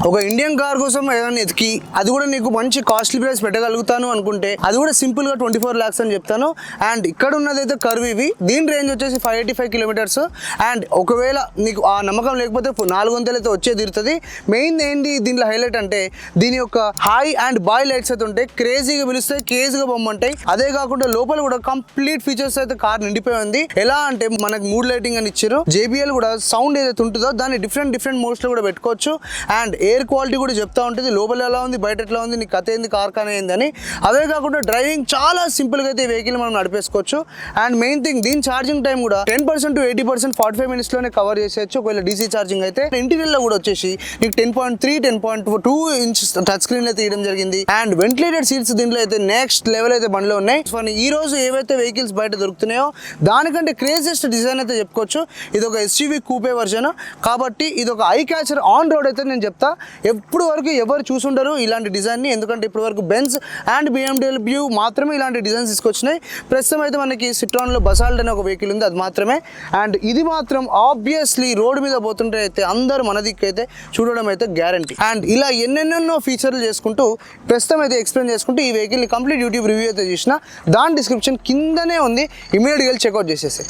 ఒక Indian car కోసం ఏదైనా ఎతికి అది కూడా నీకు మంచి కాస్ట్లీ ప్రైస్ పెట్టగలుగుతాను అనుకుంటే అది కూడా సింపుల్గా 24 lakhs అని చెప్తాను. అండ్ ఇక్కడ ఉన్నదైతే కర్వ్ ఇవి, దీని రేంజ్ వచ్చేసి 585 kilometers. అండ్ ఒకవేళ నీకు ఆ నమ్మకం లేకపోతే 400 అయితే వచ్చే తీరుతుంది. మెయిన్ ఏంటి దీంట్లో హైలైట్ అంటే దీని యొక్క హై అండ్ బాయ్ లైట్స్ అయితే ఉంటాయి, క్రేజీగా పిలుస్తాయి, కేజీగా బొమ్మంటాయి. అదే కాకుండా లోపల కూడా కంప్లీట్ ఫీచర్స్ అయితే కార్ నిండిపోయి ఉంది. ఎలా అంటే మనకు మూడ్ లైటింగ్ అని ఇచ్చారు, JBL కూడా సౌండ్ ఏదైతే ఉంటుందో దాన్ని డిఫరెంట్ మోడ్స్ లో కూడా పెట్టుకోవచ్చు. అండ్ ఎయిర్ క్వాలిటీ కూడా చెప్తా ఉంటుంది, లోపల ఎలా ఉంది బయట ఎట్లా ఉంది, నీ కథ ఏంది కార్ కానీ ఏందని. అదే కాకుండా డ్రైవింగ్ చాలా సింపుల్ గా అయితే ఈ వెహికల్ మనం నడిపేసుకోవచ్చు. అండ్ మెయిన్ థింగ్ దీని ఛార్జింగ్ టైం కూడా 10% to 80% 45 minutes లోనే కవర్ చేసేయచ్చు ఒకవేళ DC ఛార్జింగ్ అయితే. ఇంటీరియర్ లో కూడా వచ్చేసి నీకు 10.3 10.2 inches టచ్ స్క్రీన్ అయితే తీయడం జరిగింది. అండ్ వెంటిలేటెడ్ సీట్స్ దీంట్లో అయితే నెక్స్ట్ లెవెల్ అయితే బండిలో ఉన్నాయి. ఈ రోజు ఏవైతే వెహికల్స్ బయట దొరుకుతున్నాయో దానికంటే క్రేజియస్ట్ డిజైన్ అయితే చెప్పుకోవచ్చు. ఇది ఒక SUV కూపే వర్జన్ కాబట్టి ఇది ఒక ఐ క్యాచర్ ఆన్ రోడ్ అయితే నేను చెప్తా. ఎప్పుడు వరకు ఎవరు చూసుండరు ఇలాంటి డిజైన్ ని, ఎందుకంటే ఇప్పటి వరకు బెంజ్ అండ్ BMW మాత్రమే ఇలాంటి డిజైన్స్ తీసుకొచ్చినాయి. ప్రస్తుతం అయితే మనకి సిట్రాన్ లో బసాల్ట్ అనే ఒక వెహికల్ ఉంది, అది మాత్రమే. అండ్ ఇది మాత్రం ఆబ్వియస్లీ రోడ్ మీద పోతుంటే అయితే అందరూ మన దిక్కు అయితే చూడడం అయితే గ్యారంటీ. అండ్ ఇలా ఎన్నెన్నో ఫీచర్లు చేసుకుంటూ ప్రస్తుతం అయితే ఎక్స్ప్లెయిన్ చేసుకుంటూ ఈ వెహికల్ ని కంప్లీట్ యూట్యూబ్ రివ్యూ అయితే చేసిన, దాని డిస్క్రిప్షన్ కిందనే ఉంది, ఇమీడియట్గా చెక్అవుట్ చేసేసి.